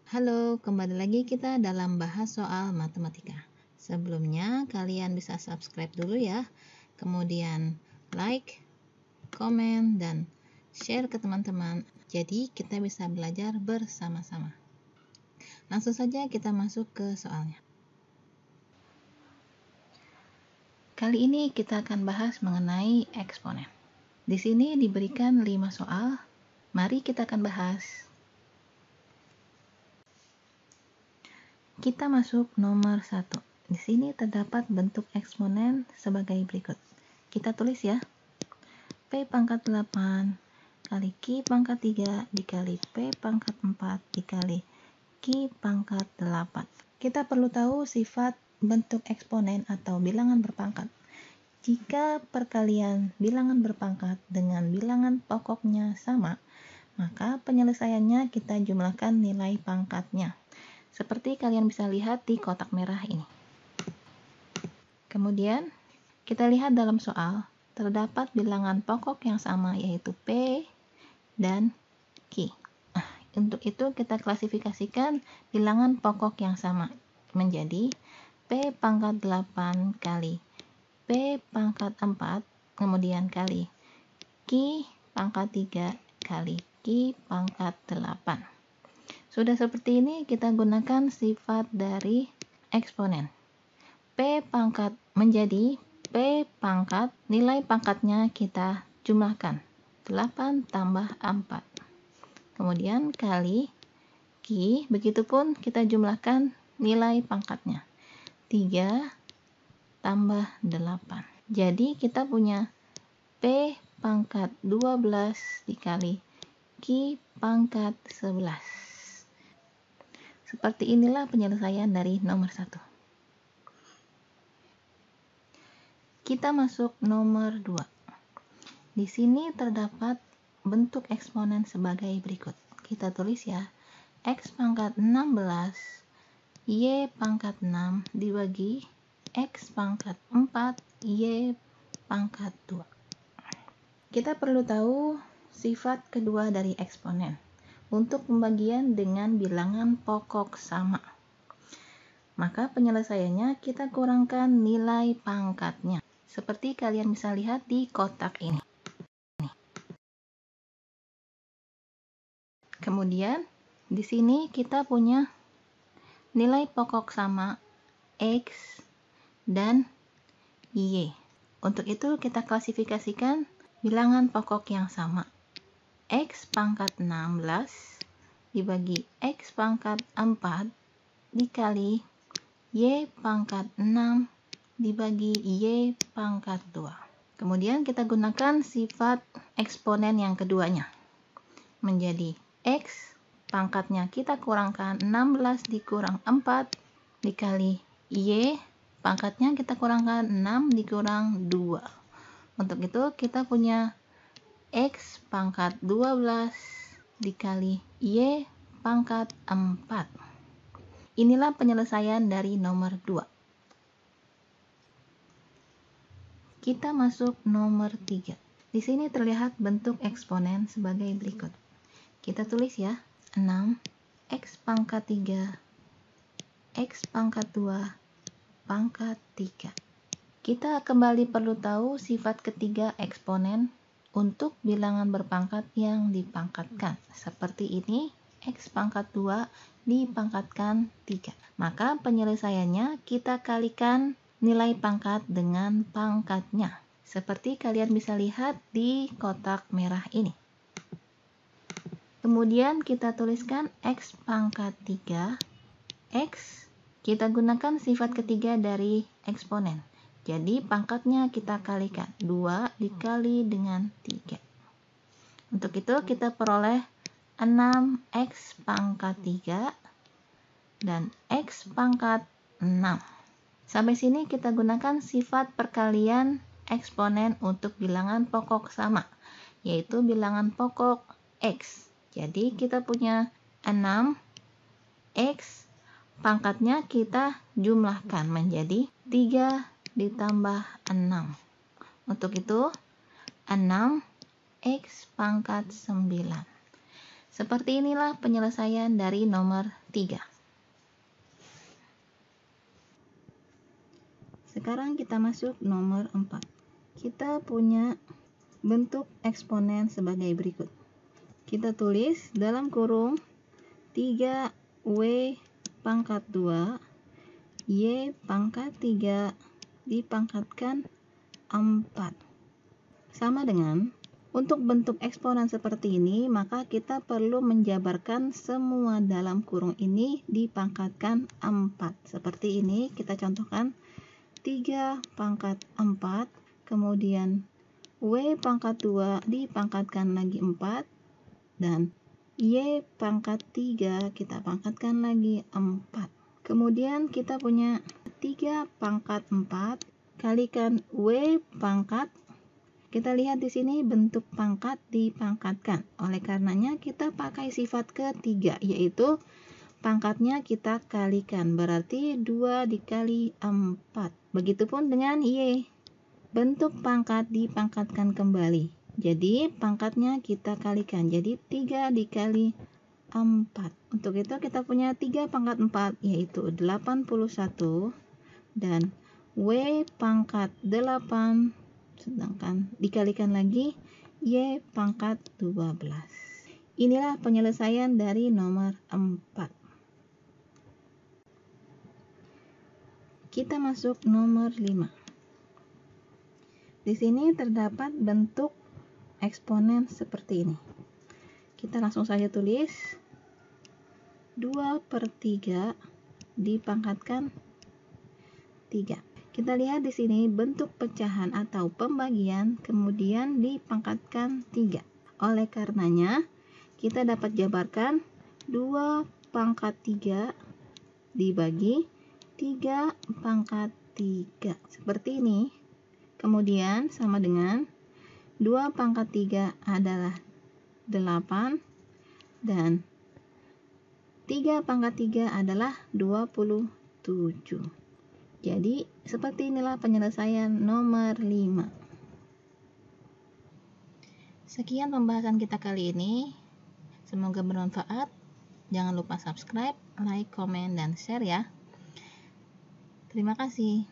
Halo, kembali lagi kita dalam bahas soal matematika. Sebelumnya, kalian bisa subscribe dulu ya. Kemudian like, komen, dan share ke teman-teman. Jadi, kita bisa belajar bersama-sama. Langsung saja kita masuk ke soalnya. Kali ini kita akan bahas mengenai eksponen. Di sini diberikan 5 soal. Mari kita akan bahas. Kita masuk nomor 1. Di sini terdapat bentuk eksponen sebagai berikut. Kita tulis ya. P pangkat 8 kali Q pangkat 3 dikali P pangkat 4 dikali Q pangkat 8. Kita perlu tahu sifat bentuk eksponen atau bilangan berpangkat. Jika perkalian bilangan berpangkat dengan bilangan pokoknya sama, maka penyelesaiannya kita jumlahkan nilai pangkatnya. Seperti kalian bisa lihat di kotak merah ini. Kemudian, kita lihat dalam soal, terdapat bilangan pokok yang sama yaitu P dan Q. Untuk itu kita klasifikasikan bilangan pokok yang sama menjadi P pangkat 8 kali P pangkat 4, kemudian kali Q pangkat 3 kali Q pangkat 8. Sudah seperti ini, kita gunakan sifat dari eksponen. P pangkat menjadi P pangkat, nilai pangkatnya kita jumlahkan. 8 tambah 4. Kemudian kali Q, begitupun kita jumlahkan nilai pangkatnya. 3 tambah 8. Jadi kita punya P pangkat 12 dikali Q pangkat 11. Seperti inilah penyelesaian dari nomor 1. Kita masuk nomor 2. Di sini terdapat bentuk eksponen sebagai berikut. Kita tulis ya. X pangkat 16, Y pangkat 6 dibagi X pangkat 4, Y pangkat 2. Kita perlu tahu sifat kedua dari eksponen. Untuk pembagian dengan bilangan pokok sama, maka penyelesaiannya kita kurangkan nilai pangkatnya. Seperti kalian bisa lihat di kotak ini. Kemudian, di sini kita punya nilai pokok sama X dan Y. Untuk itu kita klasifikasikan bilangan pokok yang sama. X pangkat 16 dibagi X pangkat 4 dikali Y pangkat 6 dibagi Y pangkat 2. Kemudian kita gunakan sifat eksponen yang keduanya. Menjadi X pangkatnya kita kurangkan 16 dikurang 4 dikali Y pangkatnya kita kurangkan 6 dikurang 2. Untuk itu kita punya X pangkat 12 dikali Y pangkat 4. Inilah penyelesaian dari nomor 2. Kita masuk nomor 3. Di sini terlihat bentuk eksponen sebagai berikut. Kita tulis ya. 6 X pangkat 3 X pangkat 2 pangkat 3. Kita kembali perlu tahu sifat ketiga eksponen untuk bilangan berpangkat yang dipangkatkan. Seperti ini, X pangkat 2 dipangkatkan 3. Maka penyelesaiannya kita kalikan nilai pangkat dengan pangkatnya. Seperti kalian bisa lihat di kotak merah ini. Kemudian kita tuliskan X pangkat 3. X, kita gunakan sifat ketiga dari eksponen. Jadi pangkatnya kita kalikan 2 dikali dengan 3. Untuk itu kita peroleh 6X pangkat 3 dan X pangkat 6. Sampai sini kita gunakan sifat perkalian eksponen untuk bilangan pokok sama, yaitu bilangan pokok X. Jadi kita punya 6X, pangkatnya kita jumlahkan menjadi 3 ditambah 6. Untuk itu 6X pangkat 9. Seperti inilah penyelesaian dari nomor 3. Sekarang kita masuk nomor 4. Kita punya bentuk eksponen sebagai berikut. Kita tulis dalam kurung 3W pangkat 2 Y pangkat 3 dipangkatkan 4. Sama dengan untuk bentuk eksponen seperti ini, maka kita perlu menjabarkan semua dalam kurung ini dipangkatkan 4. Seperti ini kita contohkan 3 pangkat 4, kemudian W pangkat 2 dipangkatkan lagi 4, dan Y pangkat 3 kita pangkatkan lagi 4. Kemudian kita punya 3 pangkat 4 kalikan W pangkat. Kita lihat di sini bentuk pangkat dipangkatkan. Oleh karenanya kita pakai sifat ketiga, yaitu pangkatnya kita kalikan. Berarti 2 dikali 4. Begitupun dengan Y. Bentuk pangkat dipangkatkan kembali. Jadi pangkatnya kita kalikan. Jadi 3 dikali 4. Untuk itu kita punya 3 pangkat 4, yaitu 81. Dan W pangkat 8. Sedangkan dikalikan lagi Y pangkat 12. Inilah penyelesaian dari nomor 4. Kita masuk nomor 5. Di sini terdapat bentuk eksponen seperti ini. Kita langsung saja tulis 2/3 dipangkatkan 3. Kita lihat di sini bentuk pecahan atau pembagian kemudian dipangkatkan 3. Oleh karenanya, kita dapat jabarkan 2 pangkat 3 dibagi 3 pangkat 3. Seperti ini. Kemudian sama dengan 2 pangkat 3 adalah 8 dan 3 pangkat 3 adalah 27. Jadi, seperti inilah penyelesaian nomor 5. Sekian pembahasan kita kali ini. Semoga bermanfaat. Jangan lupa subscribe, like, komen, dan share ya. Terima kasih.